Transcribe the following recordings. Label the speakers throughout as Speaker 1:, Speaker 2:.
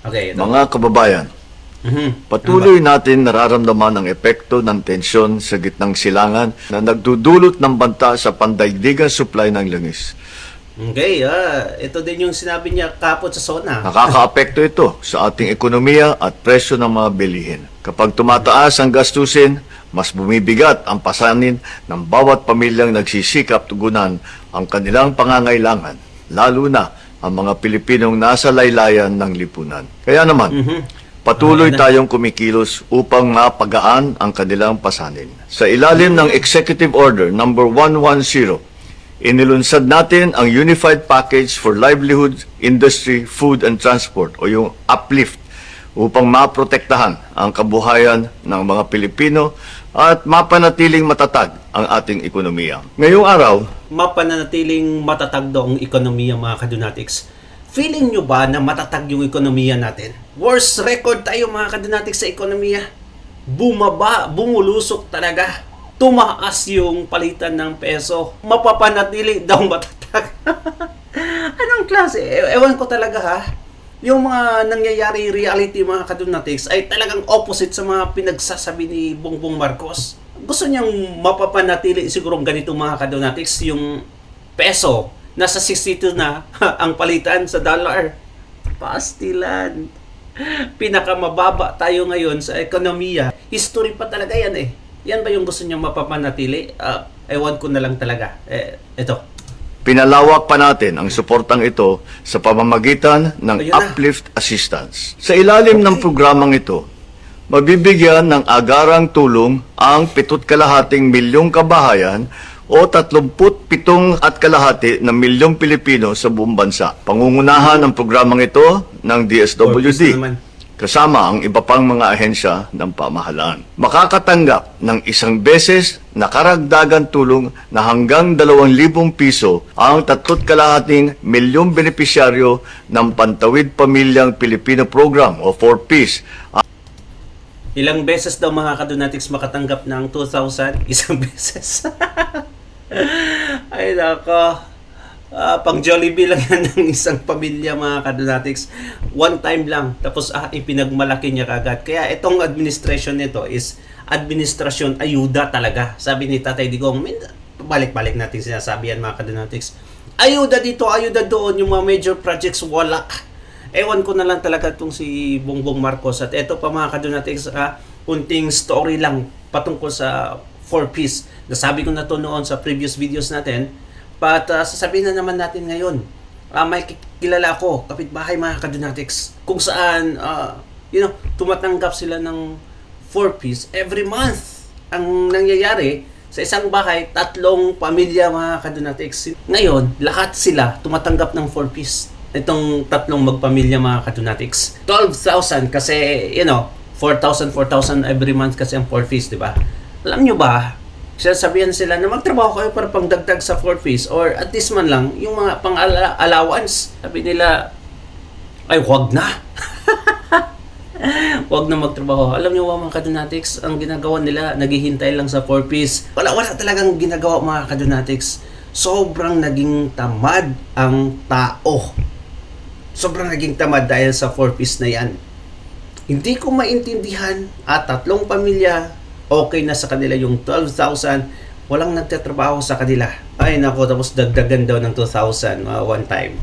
Speaker 1: Okay, ito.
Speaker 2: Mga kababayan, patuloy natin nararamdaman ang epekto ng tensyon sa gitnang silangan na nagdudulot ng banta sa pandaigdigang supply ng langis.
Speaker 1: Okay, ito din yung sinabi niya kapot sa SONA.
Speaker 2: Nakakaapekto ito sa ating ekonomiya at presyo ng mga bilihin. Kapag tumataas ang gastusin, mas bumibigat ang pasanin ng bawat pamilyang nagsisikap tugunan ang kanilang pangangailangan, lalo na ang mga Pilipinong nasa laylayan ng lipunan. Kaya naman, patuloy tayong kumikilos upang mapagaan ang kanilang pasanin. Sa ilalim ng Executive Order number 110, inilunsad natin ang Unified Package for Livelihood, Industry, Food and Transport o yung UPLIFT upang maprotektahan ang kabuhayan ng mga Pilipino at mapanatiling matatag ang ating ekonomiya. Ngayong araw,
Speaker 1: Mapananatiling matatag daw ang ekonomiya, mga kadunatics. Feeling nyo ba na matatag yung ekonomiya natin? Worst record tayo, mga kadunatics, sa ekonomiya. Bumaba, bumulusok talaga. Tumaas yung palitan ng peso. Mapapanatili daw matatag. Anong klase? Ewan ko talaga ha. Yung mga nangyayari reality, mga kadunatics, ay talagang opposite sa mga pinagsasabi ni Bongbong Marcos. Gusto niyang mapapanatili siguro ganito, mga kadunatics, yung peso nasa 62 na ang palitan sa dollar. Pastilan. Pinakamababa tayo ngayon sa ekonomiya. History pa talaga yan eh. Yan ba yung gusto niyang mapapanatili? Ewan ko na lang talaga. Ito.
Speaker 2: pinalawak pa natin ang suportang ito sa pamamagitan ng
Speaker 1: Ayun na.
Speaker 2: Uplift Assistance. Sa ilalim ng programang ito, mabibigyan ng agarang tulong ang 7,5 milyong kabahayan o 37,500,000 milyong Pilipino sa buong bansa. Pangungunahan ng programang ito ng DSWD, kasama ang iba pang mga ahensya ng pamahalaan. Makakatanggap ng isang beses na karagdagan tulong na hanggang 2,000 piso ang 3,5 milyong benepisyaryo ng Pantawid Pamilyang Pilipino Program o 4Ps.
Speaker 1: Ilang beses daw, mga kadunatics, makatanggap ng 2,000? Isang beses. Ay nako. Pang Jollibee lang yan ng isang pamilya, mga kadunatics. One time lang. Tapos ipinagmalaki niya kagad. Kaya itong administration nito is administrasyon ayuda talaga. Sabi ni Tatay Digong, balik-balik natin sinasabi yan, mga kadunatics. Ayuda dito, ayuda doon. Yung mga major projects, wala. Ewan ko na lang talaga itong si Bongbong Marcos. At ito pa, mga kadunatics, unting story lang patungkol sa 4Ps. Nasabi ko na to noon sa previous videos natin. But sasabihin na naman natin ngayon. May kilala ko, kapitbahay, mga kadunatics, kung saan tumatanggap sila ng 4Ps every month. Ang nangyayari sa isang bahay, 3 pamilya, mga kadunatics. Ngayon, lahat sila tumatanggap ng 4Ps. Itong 3 magpamilya, mga kadunatics. 12,000 kasi, 4,000 every month kasi ang 4Ps, di ba? Alam nyo ba, sasabihan sila na magtrabaho kayo para pangdagdag sa 4Ps or at least man lang yung mga pang-allowance. Sabi nila, ay wag na. Wag na magtrabaho. Alam niyo ba, mga kadunatics, ang ginagawa nila, naghihintay lang sa 4Ps. Wala talagang ginagawa, mga kadunatics. Sobrang naging tamad ang tao. Sobrang naging tamad dahil sa 4Ps na yan. Hindi ko maintindihan at 3 pamilya, okay na sa kanila yung 12,000, walang nagtatrabaho sa kanila. Ay nako, tapos dagdagan daw ng 2,000 one time.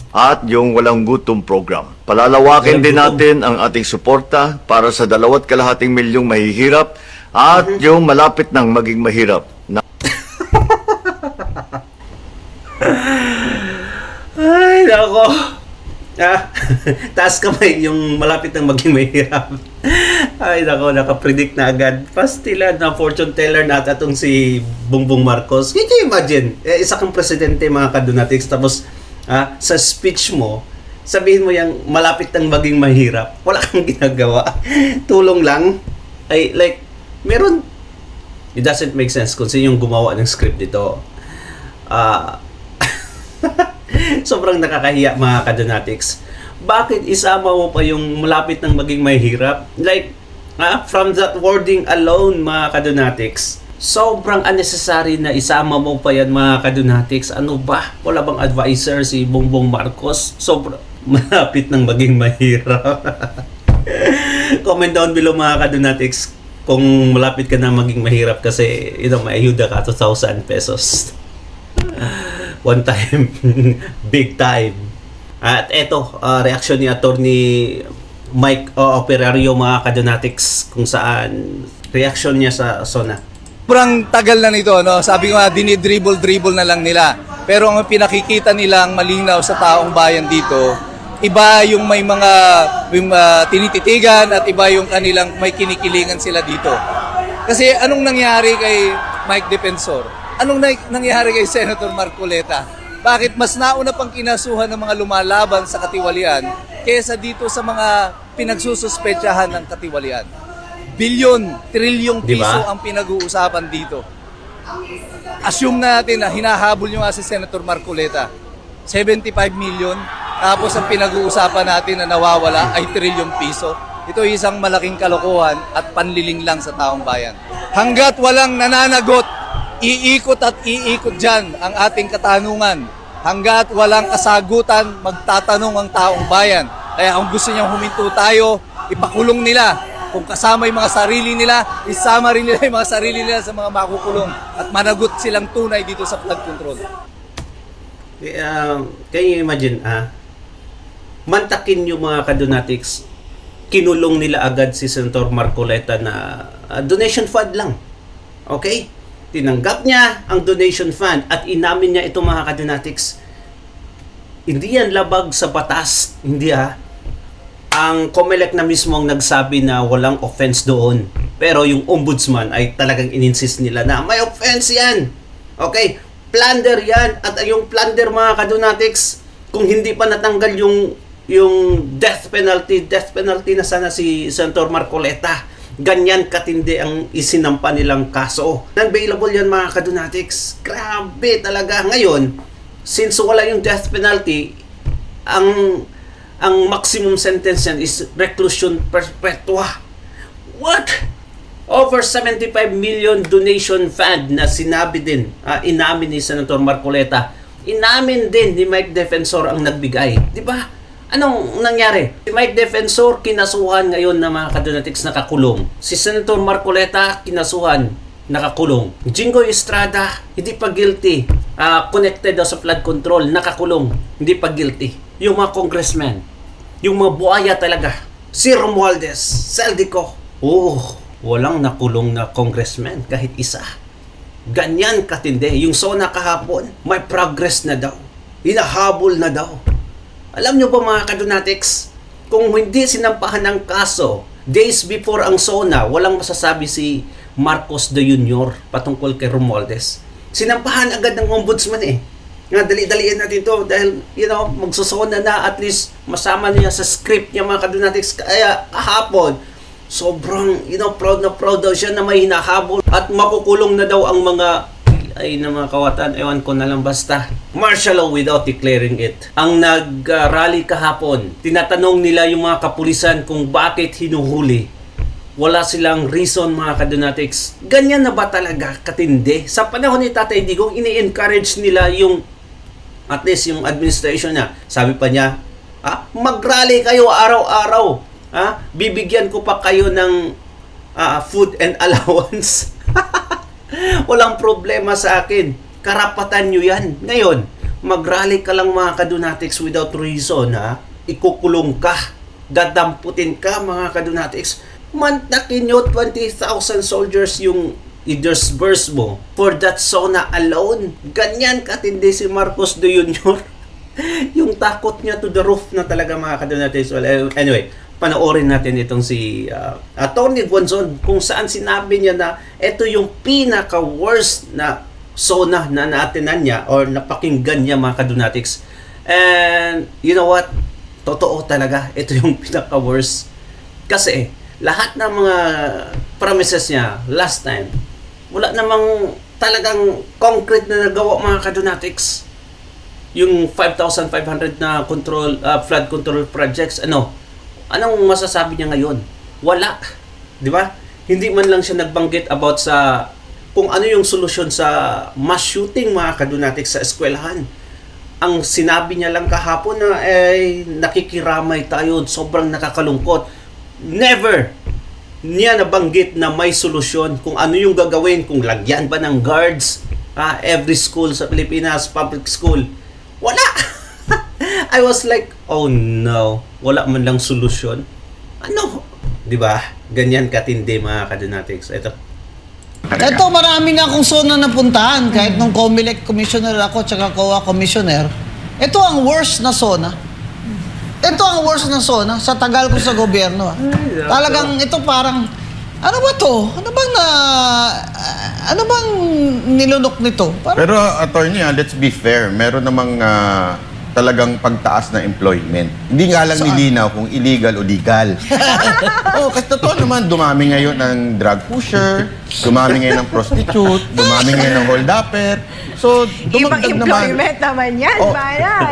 Speaker 2: At yung walang gutom program. Palalawakin din natin ang ating suporta para sa 2,5 milyong mahihirap at yung malapit nang maging mahirap.
Speaker 1: Ay nako. Taas kamay yung malapit nang maging mahirap. Ay nako, nakapredict na agad. Pastilan na fortune teller nata itong si Bongbong Marcos. Can you imagine? Isa kang presidente, mga kadunatics, tapos sa speech mo, sabihin mo yung malapit nang maging mahirap. Wala kang ginagawa. Tulong lang. Ay, like, meron. It doesn't make sense kung sino yung gumawa ng script dito. Sobrang nakakahiya, mga kadunatics. Bakit isama mo pa yung malapit ng maging mahirap? Like, from that wording alone, mga kadunatics, sobrang unnecessary na isama mo pa yan, mga kadunatics. Ano ba? Wala bang advisor si Bongbong Marcos? malapit nang maging mahirap. Comment down below mga kadonatics kung malapit ka na maging mahirap kasi may ayuda ka 2,000 pesos. One time. Big time. At eto, reaction ni Attorney Mike Operario mga kadonatics kung saan reaction niya sa SONA.
Speaker 3: Sobrang tagal na nito, no? Sabi ko nga, dinidribble-dribble na lang nila. Pero ang pinakikita nilang malinaw sa taong bayan dito, iba yung may mga tinititigan at iba yung kanilang may kinikilingan sila dito. Kasi anong nangyari kay Mike Defensor? Anong nangyari kay Senator Marcoleta? Bakit mas nauna pang kinasuhan ng mga lumalaban sa katiwalian kaysa dito sa mga pinagsususpetsahan ng katiwalian? Bilyon, trilyong piso
Speaker 1: Diba?
Speaker 3: ang pinag-uusapan dito. Assume natin na hinahabol nyo nga si Senator Marcoleta. 75 million, tapos ang pinag-uusapan natin na nawawala ay trilyong piso. Ito ay isang malaking kalokohan at panliling lang sa taong bayan. Hanggat walang nananagot, iikot at iikot dyan ang ating katanungan. Hanggat walang kasagutan, magtatanong ang taong bayan. Kaya kung gusto niyang huminto tayo, ipakulong nila. Kung kasama yung mga sarili nila, isama rin nila yung mga sarili nila sa mga makukulong at managot silang tunay dito sa flood control.
Speaker 1: Can you imagine, mantakin yung mga kadonatics, kinulong nila agad si Senator Marcoleta na donation fund lang. Okay? Tinanggap niya ang donation fund at inamin niya ito mga kadonatics. Hindi yan labag sa batas. Hindi Ang COMELEC na mismo ang nagsabi na walang offense doon. Pero yung ombudsman ay talagang ininsist nila na may offense yan. Okay? Plunder yan. At yung plunder mga kadonatics, kung hindi pa natanggal yung death penalty na sana si Senator Marcoleta, ganyan katindi ang isinampa nilang kaso. Non-bailable yan mga kadonatics. Grabe talaga. Ngayon, since wala yung death penalty, ang maximum sentence yan is reclusion perpetua. What? Over 75 million donation fund na sinabi din, inamin ni Senator Marcoleta. Inamin din ni Mike Defensor ang nagbigay. Di ba? Anong nangyari? Si Mike Defensor kinasuhan ngayon na mga kadonatics nakakulong. Si Senator Marcoleta kinasuhan, nakakulong. Jingo Estrada, hindi pa guilty. Connected daw sa flood control, nakakulong. Hindi pa guilty. Yung mga congressmen, yung mga buhaya talaga. Si Romualdez, Saldico. Walang nakulong na congressman, kahit isa. Ganyan katindi. Yung SONA kahapon, may progress na daw. Hinahabol na daw. Alam nyo ba mga kadonatics, kung hindi sinampahan ng kaso, days before ang SONA, walang masasabi si Marcos de Jr. patungkol kay Romualdez. Sinampahan agad ng ombudsman Nga dali-daliin natin to dahil, magsusona na at least masama niya sa script niya mga kadonatics. Kaya kahapon, sobrang, proud na proud daw siya na may hinahabol at makukulong na daw ang mga mga kawatan, ewan ko na lang basta. Martial law without declaring it. Ang nag-rally kahapon, tinatanong nila yung mga kapulisan kung bakit hinuhuli. Wala silang reason mga kadonatics. Ganyan na ba talaga katindi? Sa panahon ni Tatay Digong, ini-encourage nila at least yung administration niya. Sabi pa niya, mag-rally kayo araw-araw. Bibigyan ko pa kayo ng food and allowance. Walang problema sa akin. Karapatan nyo yan. Ngayon, mag-rally ka lang mga kadonatics without reason, ikukulong ka. Dadamputin ka mga kadonatics. Mantakin nyo 20,000 soldiers yung i-disburse mo for that SONA alone. Ganyan katindi si Marcos de Jr. Yung takot niya to the roof na talaga mga kadonatics. Well, anyway, panoorin natin itong si Attorney Guanzon kung saan sinabi niya na ito yung pinaka-worst na SONA na naatinan niya or napakinggan niya mga kadonatics. And you know what? Totoo talaga. Ito yung pinaka-worst. Kasi lahat ng mga promises niya last time, wala namang talagang concrete na nagawa mga kadonatics. Yung 5,500 na flood control projects, anong masasabi niya ngayon? Wala. Di ba? Hindi man lang siya nagbanggit about sa kung ano yung solusyon sa mass shooting mga kadonatics sa eskwelahan. ang sinabi niya lang kahapon na nakikiramay tayo, sobrang nakakalungkot. Never niya nabanggit na may solusyon kung ano yung gagawin, kung lagyan ba ng guards every school sa Pilipinas, public school. Wala! I was like, oh no, wala man lang solusyon. Ano? 'Di ba? Ganyan katindi mga kadonatics.
Speaker 4: Ito, marami nga akong zona napuntahan. Kahit nung COMELEC commissioner ako, tsaka COA commissioner, ito ang worst na zona. Ito ang worst na zona sa tagal ko sa gobyerno. Talagang ito parang, ano ba to? Ano bang nilunok nito?
Speaker 5: Pero attorney, let's be fair. Meron namang talagang pagtaas na employment. Hindi nga lang nilinaw kung illegal o legal. Kasi totoo naman, dumami ngayon ng drug pusher, dumami ngayon ng prostitute, dumami ngayon ng hold-upper. So, dumagdag naman.
Speaker 6: Employment naman yan, bayan.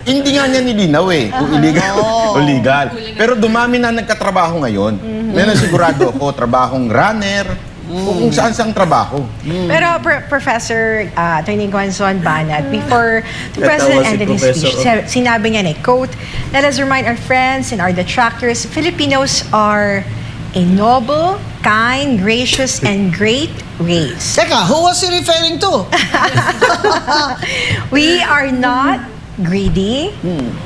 Speaker 5: Hindi nga niya nilinaw kung illegal o legal. Pero dumami na nagkatrabaho ngayon. Meron sigurado ako, trabahong runner, kung saan-saang trabaho.
Speaker 6: Pero Professor Attorney Gonzon Banat, before the
Speaker 1: Natawa
Speaker 6: President
Speaker 1: si
Speaker 6: ended his
Speaker 1: Professor.
Speaker 6: speech, sinabi niya na, quote, "Let us remind our friends and our detractors, Filipinos are a noble, kind, gracious, and great race.
Speaker 4: Teka, who was he referring to?
Speaker 6: We are not greedy.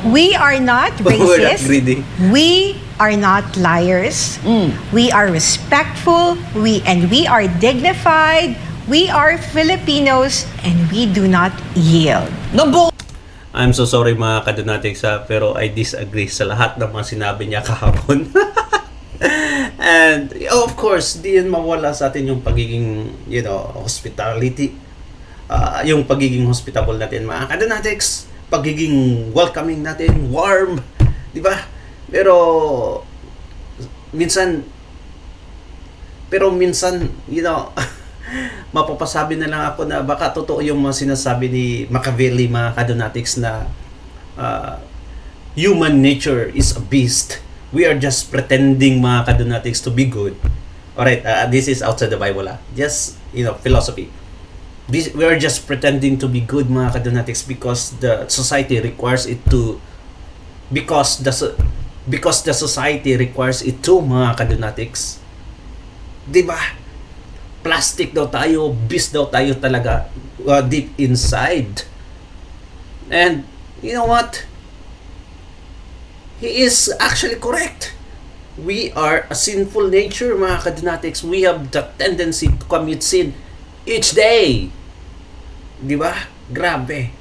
Speaker 6: We are not
Speaker 1: We're not
Speaker 6: racist.
Speaker 1: greedy.
Speaker 6: We are not liars. We are respectful. We are dignified. We are Filipinos and we do not yield."
Speaker 1: I'm so sorry mga kadonatics pero I disagree sa lahat ng mga sinabi niya kahapon. And of course, di yan mawala sa atin yung pagiging, hospitality. Yung pagiging hospitable natin mga kadonatics, pagiging welcoming natin, warm, di ba? Pero minsan, mapapasabi na lang ako na baka totoo yung mga sinasabi ni Machiavelli mga kadonatics na human nature is a beast. We are just pretending mga kadonatics to be good. Alright, this is outside the Bible. Just, philosophy. We are just pretending to be good mga kadonatics because the society requires it to, because the society requires it to mga kadonatics. Diba? Plastic daw tayo, beast daw tayo talaga deep inside. And you know what? He is actually correct. We are a sinful nature mga kadonatics. We have the tendency to commit sin each day. Diba? Grabe.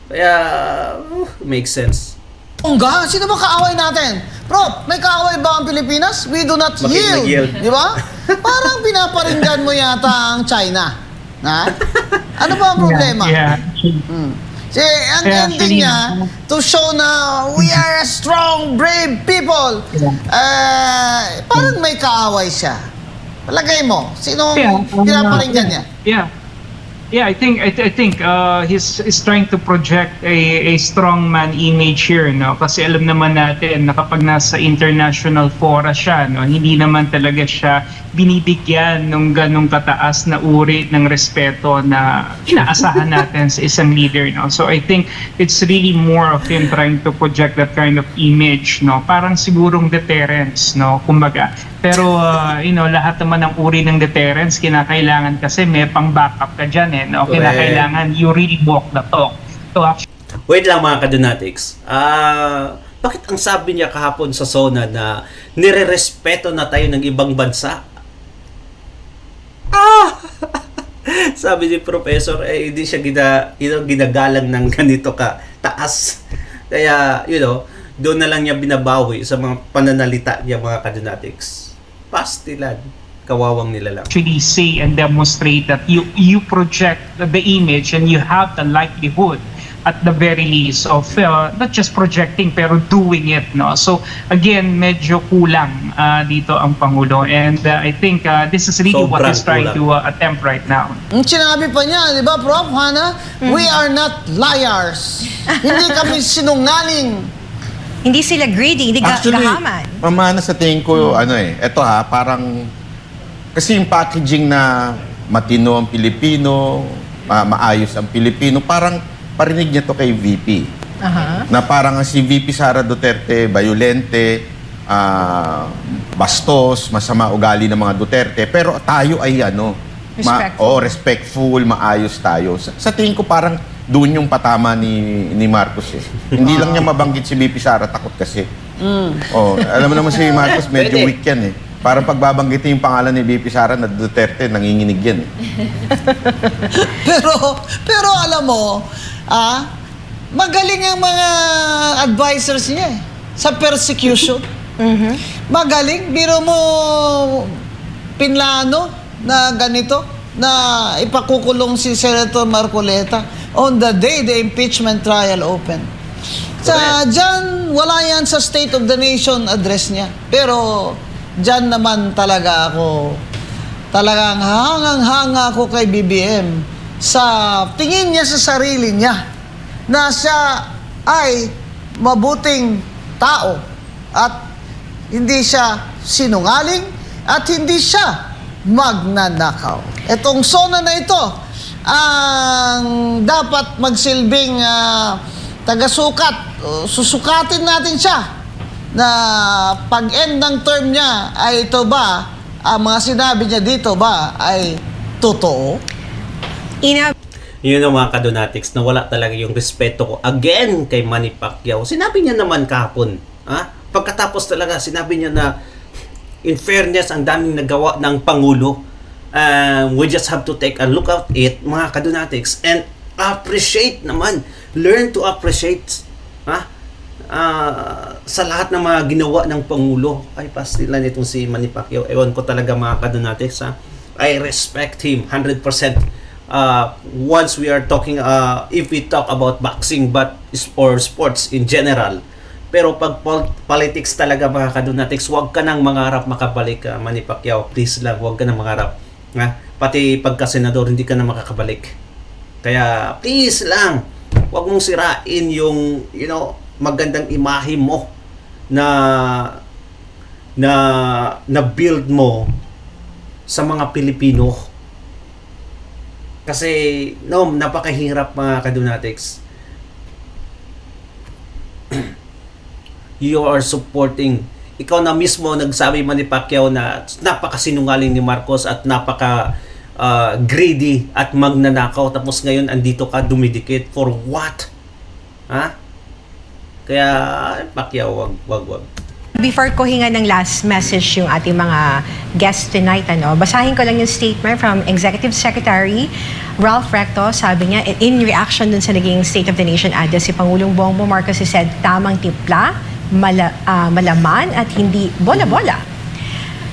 Speaker 1: Kaya, makes sense.
Speaker 4: Ongga, sino ba kaaway natin? Prof, may kaaway ba ang Pilipinas? We do not
Speaker 1: Bakit
Speaker 4: yield.
Speaker 1: nag-yield?
Speaker 4: Di ba? Parang pinaparinggan mo yata ang China. Ano ba ang problema?
Speaker 7: Yeah.
Speaker 4: Ang ending niya, to show na we are a strong, brave people. Parang may kaaway siya. Palagay mo, sino pinaparinggan niya?
Speaker 7: Yeah, I think he's trying to project a strongman image here, no? Kasi alam naman natin na kapag nasa international fora siya, no, hindi naman talaga siya binibigyan ng ganong kataas na uri ng respeto na inaasahan natin sa isang leader, no? So I think it's really more of him trying to project that kind of image, no? Parang sigurong deterrence, no? Kumbaga. Pero lahat naman ng uri ng deterrence kinakailangan kasi may pang-backup ka dyan, no? Kinakailangan you really walk the talk. So actually,
Speaker 1: Wait lang mga kadonatics. Bakit ang sabi niya kahapon sa SONA na nire-respeto na tayo ng ibang bansa? Sabi ni Professor, hindi siya ginagalang ng ganito ka taas. Kaya, doon na lang niya binabawi sa mga pananalita niya mga kadonatics. Pastilan. Kawawang nila lang.
Speaker 7: actually say and demonstrate that you project the image and you have the likelihood at the very least of not just projecting pero doing it, no? So again, medyo kulang dito ang Pangulo, and I think this is really what
Speaker 1: Sobrang
Speaker 7: he's trying
Speaker 1: kulang.
Speaker 7: to attempt right now.
Speaker 4: Sinabi pa niya, di ba, Prof, Hana? We are not liars. Hindi kami sinungaling.
Speaker 6: Hindi sila greedy, hindi gahaman.
Speaker 5: Mamana sa tingin ko, eto parang, kasi yung packaging na matino ang Pilipino, maayos ang Pilipino, parang parinig niya to kay VP.
Speaker 6: Aha.
Speaker 5: Na parang si VP Sara Duterte, violente, bastos, masama ugali ng mga Duterte. Pero tayo ay
Speaker 6: Respectful.
Speaker 5: respectful, maayos tayo. Sa tingin ko parang doon yung patama ni Marcos eh. Hindi lang niya mabanggit si VP Sara, takot kasi. Alam mo naman si Marcos, medyo
Speaker 1: Pwede.
Speaker 5: weak yan eh. Parang pagbabanggitin yung pangalan ni VP Sara na Duterte, nanginginig yan eh.
Speaker 4: pero alam mo, magaling ang mga advisors niya eh, sa persecution. Magaling. Biro mo, pinlano na ganito, na ipakukulong si Senator Marcoleta on the day the impeachment trial opened. Diyan, wala yan sa State of the Nation address niya. Pero, diyan naman talaga ako, talagang hangang-hanga ako kay BBM sa tingin niya sa sarili niya na siya ay mabuting tao at hindi siya sinungaling at hindi siya magnanakaw. Itong SONA na ito ang dapat magsilbing taga-sukat. Susukatin natin siya na pag-end ng term niya ay ito ba, ang mga sinabi niya dito ba ay totoo?
Speaker 1: Yun ang mga kadonatics na wala talaga yung respeto ko again kay Manny Pacquiao. Sinabi niya naman kahapon, pagkatapos talaga sinabi niya na in fairness ang daming nagawa ng Pangulo. We just have to take a look at it, mga kadonatics, and appreciate naman. Learn to appreciate sa lahat ng mga ginawa ng Pangulo. Ay, pastilan itong si Manny Pacquiao. Ewan ko talaga mga kadonatics. I respect him 100%. Once we are talking, if we talk about boxing or sports in general, pero pag politics talaga mga kadonatics, huwag ka nang mangarap makabalik, Manny Pacquiao. Please lang, huwag ka nang mangarap. Pati pagka-senador, hindi ka na makakabalik. Kaya please lang, huwag mong sirain yung magandang imahe mo na build mo sa mga Pilipino. Kasi napakahirap mga kadonatics. You are supporting. Ikaw na mismo nagsabi, Manny Pacquiao, na napakasinungaling ni Marcos at napaka greedy at magnanakaw, tapos ngayon andito ka dumidikit for what? Kaya Pacquiao, wag.
Speaker 6: Before ko hinga ng last message yung ating mga guests tonight, basahin ko lang yung statement from Executive Secretary Ralph Recto. Sabi niya, in reaction dun sa naging State of the Nation address, si Pangulong Bongbong Marcos said, tamang timpla, malaman at hindi bola-bola.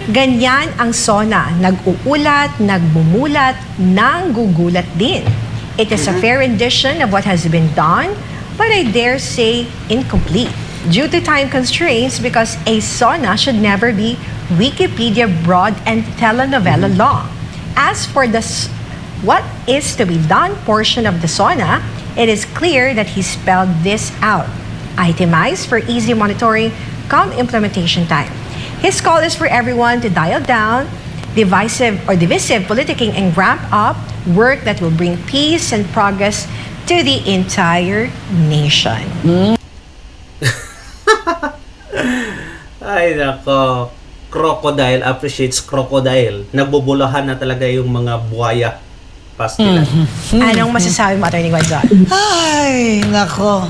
Speaker 6: Ganyan ang SONA, nag-uulat, nagbumulat, nanggugulat din. It is a fair rendition of what has been done, but I dare say incomplete due to time constraints because a SONA should never be Wikipedia broad and telenovela long. As for the what is to be done portion of the SONA, it is clear that he spelled this out. Itemized for easy monitoring come implementation time. His call is for everyone to dial down divisive politicking and ramp up work that will bring peace and progress to the entire nation.
Speaker 1: Ay nako, crocodile appreciates crocodile. Nagbubulahan na talaga yung mga buhaya. Pastilan.
Speaker 6: Anong masasabi mo, Atty. Guadon?
Speaker 4: Ay, nako.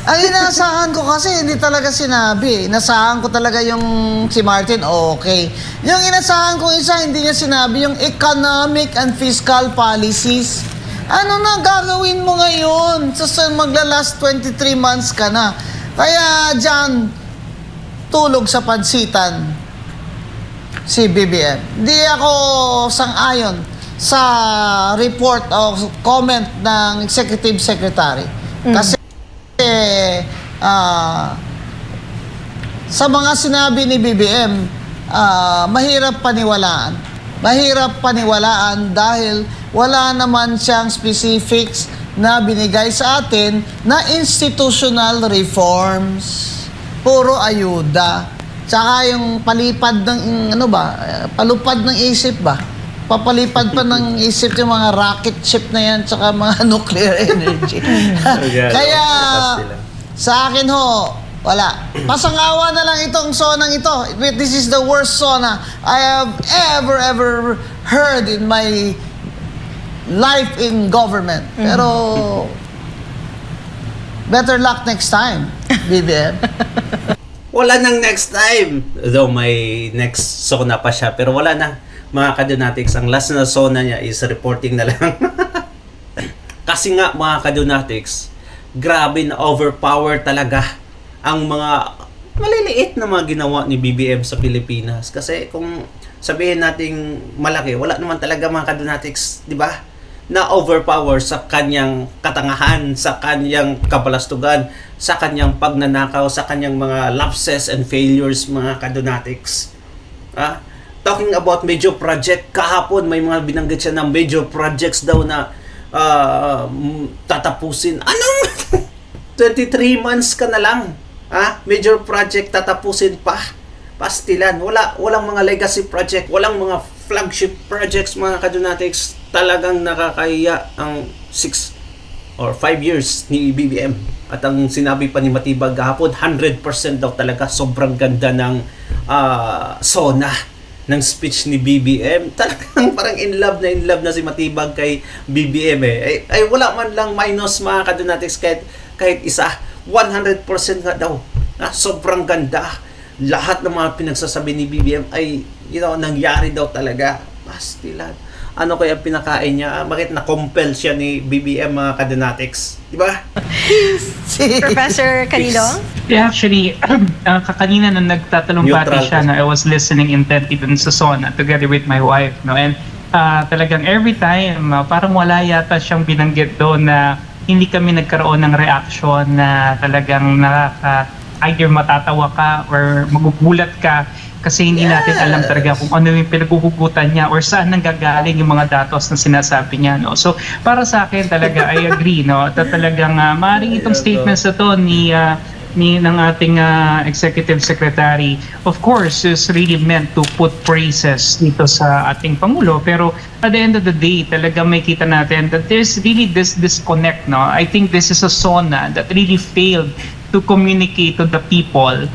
Speaker 4: Ang inaasahan ko kasi hindi talaga sinabi. Inasahan ko talaga yung si Martin, okay. Yung inasahan ko isa, hindi niya sinabi yung economic and fiscal policies. Ano na gagawin mo ngayon? Magla-last 23 months ka na. Kaya dyan, tulog sa pansitan si BBM. Hindi ako sang-ayon sa report o comment ng Executive Secretary. Kasi sa mga sinabi ni BBM, mahirap paniwalaan. Mahirap paniwalaan dahil wala naman siyang specifics na binigay sa atin na institutional reforms. Puro ayuda. Tsaka yung palipad ng, palupad ng isip ba? Papalipad pa ng isip yung mga rocket ship na yan tsaka mga nuclear energy. Kaya sa akin ho, wala. Pasangawa na lang itong sonang ito. This is the worst sona I have ever heard in my life in government. Pero better luck next time, BBM.
Speaker 1: Wala nang next time. Though may next sona pa siya, pero wala na. Mga kadonatics, ang last na zona niya is reporting na lang. Kasi nga mga kadonatics, grabe na overpower talaga ang mga maliliit na mga ginawa ni BBM sa Pilipinas. Kasi kung sabihin nating malaki, wala naman talaga mga kadonatics, di ba? Na overpower sa kanyang katangahan, sa kanyang kabalastugan, sa kanyang pagnanakaw, sa kanyang mga lapses and failures mga kadonatics. Talking about major project, kahapon may mga binanggit siya ng major projects daw na tatapusin. Anong 23 months ka na lang? Major project tatapusin pa. Pastilan. Walang mga legacy project, walang mga flagship projects mga kadonatics. Talagang nakakahiya ang 6 or 5 years ni BBM. At ang sinabi pa ni Matibag kahapon, 100% daw talaga. Sobrang ganda ng sona ng speech ni BBM. Talagang parang in love na si Matibag kay BBM eh. Ay wala man lang minus mga kadonatics kahit isa. 100% nga daw. Sobrang ganda. Lahat ng mga pinagsasabi ni BBM ay nangyari daw talaga. Pastilan. Ano kaya pinakain niya? Bakit na-compel siya ni BBM mga kadonatics? Di ba?
Speaker 6: Professor Canilo?
Speaker 7: Yeah, actually, kanina nung nagtatanong pati siya, I was listening intently dun sa sona together with my wife. And talagang every time, parang wala yata siyang binanggit doon na hindi kami nagkaroon ng reaction na talagang either matatawa ka or magugulat ka kasi hindi natin alam talaga kung ano yung pinaghuhugutan niya or saan nanggagaling yung mga datos na sinasabi niya. No? So, para sa akin talaga, I agree. No? At talagang maaaring itong statements na to ng ating executive secretary, of course, is really meant to put praises dito sa ating Pangulo. Pero at the end of the day, talaga may kita natin that there's really this disconnect. No? I think this is a SONA that really failed to communicate to the people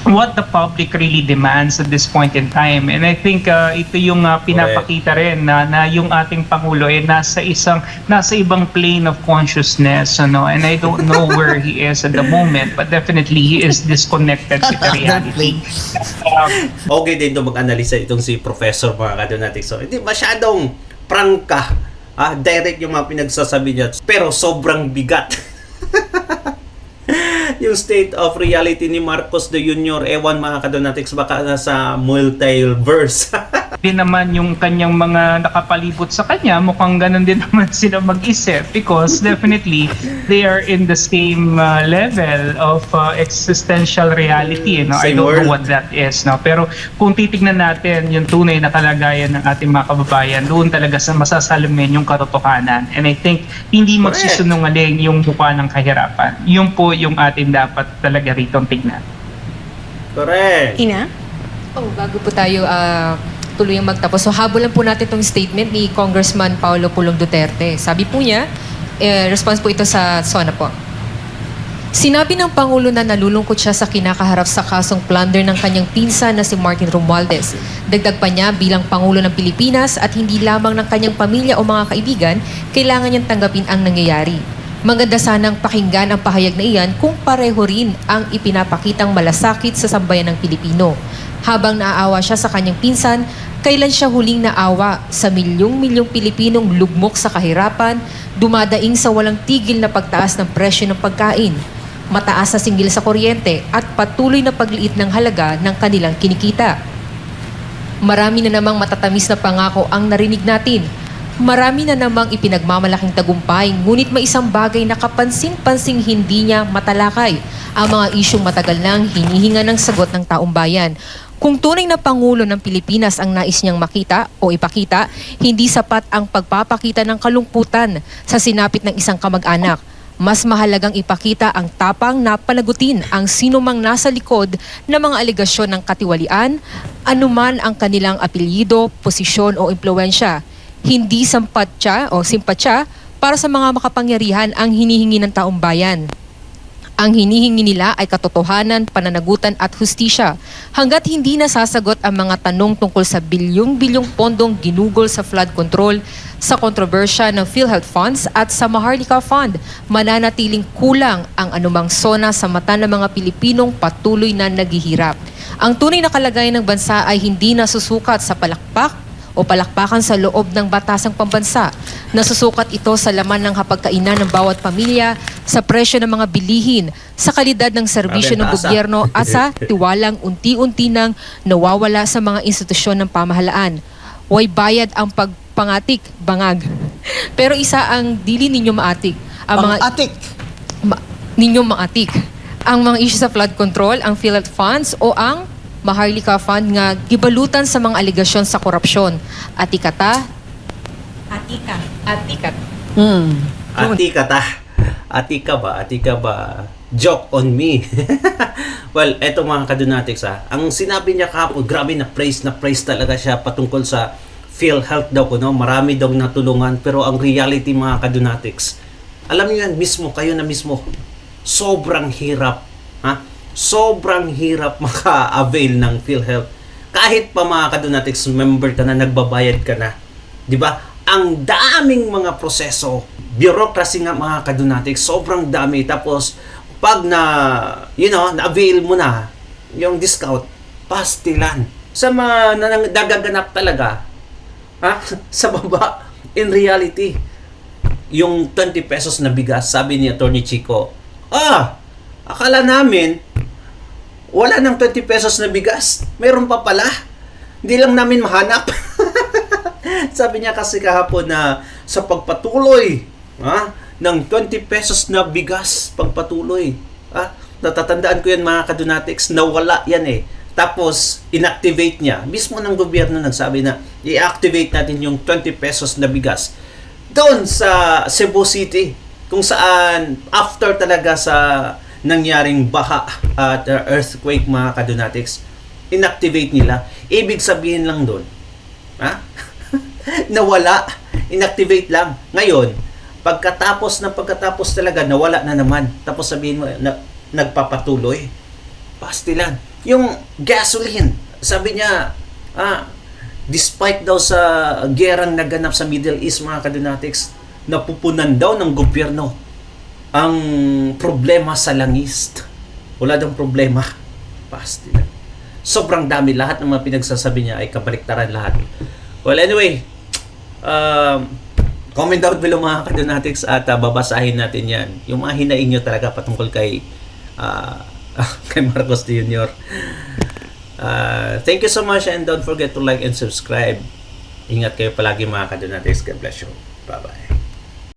Speaker 7: what the public really demands at this point in time. And I think ito yung pinapakita rin na yung ating Pangulo ay nasa ibang plane of consciousness, ano? And I don't know where he is at the moment, but definitely he is disconnected with the reality.
Speaker 1: Okay din to mag-analisa itong si Professor mga kadonatics. So, hindi masyadong prangka. Direct yung mga pinagsasabi niya. Pero sobrang bigat. Yung state of reality ni Marcos Jr. Ewan mga kadonatics, baka nasa multiverse.
Speaker 7: Din naman yung kanyang mga nakapalibot sa kanya, mukhang ganun din naman sila mag-isip because definitely they are in the same level of existential reality. No? I don't know what that is. No? Pero kung titignan natin yung tunay na kalagayan ng ating mga kababayan, doon talaga sa masasalamin yung katotohanan. And I think hindi magsisinungaling yung mukha ng kahirapan. Yun po yung ating dapat talaga rito tignan.
Speaker 1: Correct.
Speaker 6: Ina?
Speaker 8: Bago po tayo tuluyang magtapos. So habulan po natin itong statement ni Congressman Paulo Pulong Duterte. Sabi po niya, response po ito sa SONA po. Sinabi ng Pangulo na nalulungkot siya sa kinakaharap sa kasong plunder ng kanyang pinsan na si Martin Romualdez. Dagdag pa niya bilang Pangulo ng Pilipinas at hindi lamang ng kanyang pamilya o mga kaibigan, kailangan niyang tanggapin ang nangyayari. Maganda sanang pakinggan ang pahayag na iyan kung pareho rin ang ipinapakitang malasakit sa sambayan ng Pilipino. Habang naaawa siya sa kanyang pinsan, kailan siya huling naawa sa milyong-milyong Pilipinong lugmok sa kahirapan, dumadaing sa walang tigil na pagtaas ng presyo ng pagkain, mataas na singgil sa kuryente at patuloy na pagliit ng halaga ng kanilang kinikita. Marami na namang matatamis na pangako ang narinig natin. Marami na namang ipinagmamalaking tagumpay, ngunit may isang bagay na kapansin-pansing hindi niya matalakay, ang mga isyong matagal nang hinihinga ng sagot ng taong bayan. Kung tunay na Pangulo ng Pilipinas ang nais niyang makita o ipakita, hindi sapat ang pagpapakita ng kalungkutan sa sinapit ng isang kamag-anak. Mas mahalagang ipakita ang tapang na panagutin ang sinumang nasa likod ng mga alegasyon ng katiwalian anuman ang kanilang apelyido, posisyon o impluwensya. Hindi simpatya para sa mga makapangyarihan ang hinihingi ng taong bayan. Ang hinihingi nila ay katotohanan, pananagutan at hustisya. Hanggat hindi nasasagot ang mga tanong tungkol sa bilyong-bilyong pondong ginugol sa flood control, sa kontrobersya ng PhilHealth Funds at sa Maharlika Fund, mananatiling kulang ang anumang SONA sa mata ng mga Pilipinong patuloy na naghihirap. Ang tunay na kalagayan ng bansa ay hindi nasusukat sa palakpak o palakpakan sa loob ng batasang pambansa. Nasusukat ito sa laman ng hapagkainan ng bawat pamilya, sa presyo ng mga bilihin, sa kalidad ng serbisyo ng gobyerno at sa tiwalang unti-unti nang nawawala sa mga institusyon ng pamahalaan. Huwag bayad ang pagpangatik, bangag. Pero isa ang dili ninyo maatik. Ang
Speaker 4: Pang-atik.
Speaker 8: Ninyo maatik. Ang mga issue sa flood control, ang PhilHealth Funds o ang Maharlika Fund nga gibalutan sa mga aligasyon sa korupsyon. Atikata. Atikat.
Speaker 1: Atika ba? Joke on me. Well, eto mga kadunatics ang sinabi niya kahapon, grabe na praise talaga siya patungkol sa PhilHealth daw ko, no? Marami daw natulungan, pero ang reality mga kadunatics, alam niyo yan mismo, kayo na mismo, sobrang hirap. Sobrang hirap maka-avail ng PhilHealth. Kahit pa mga kadunatics, member ka na, nagbabayad ka na. Di ba? Ang daming mga proseso, bureaucracy nga mga kadunatics, sobrang dami. Tapos, pag na-avail mo na yung discount, pastilan. Sa mga nagaganap talaga, sa baba, in reality, yung 20 pesos na bigas, sabi ni Attorney Chico, akala namin, wala ng 20 pesos na bigas. Meron pa pala. Hindi lang namin mahanap. Sabi niya kasi kahapon na sa pagpatuloy ng 20 pesos na bigas, pagpatuloy. Natatandaan ko yan mga kadunatics, nawala yan eh. Tapos, inactivate niya. Mismo ng gobyerno nagsabi na i-activate natin yung 20 pesos na bigas. Doon sa Cebu City, kung saan after talaga sa nangyaring baha at earthquake mga kadunatics, inactivate nila. Ibig sabihin lang doon, nawala, inactivate lang. Ngayon, pagkatapos talaga, nawala na naman. Tapos sabihin mo, nagpapatuloy. Pastilan. Yung gasoline, sabi niya, despite daw sa gerang naganap sa Middle East mga kadunatics, napupunan daw ng gobyerno ang problema sa langis. Wala daw problema. Pastilan. Sobrang dami. Lahat ng mga pinagsasabi niya ay kabaliktaran lahat. Well, anyway, comment down below mga kadunatics at babasahin natin yan. Yung mga hinaing nyo talaga patungkol kay Marcos Jr. Thank you so much and don't forget to like and subscribe. Ingat kayo palagi mga kadunatics. God bless you. Bye-bye.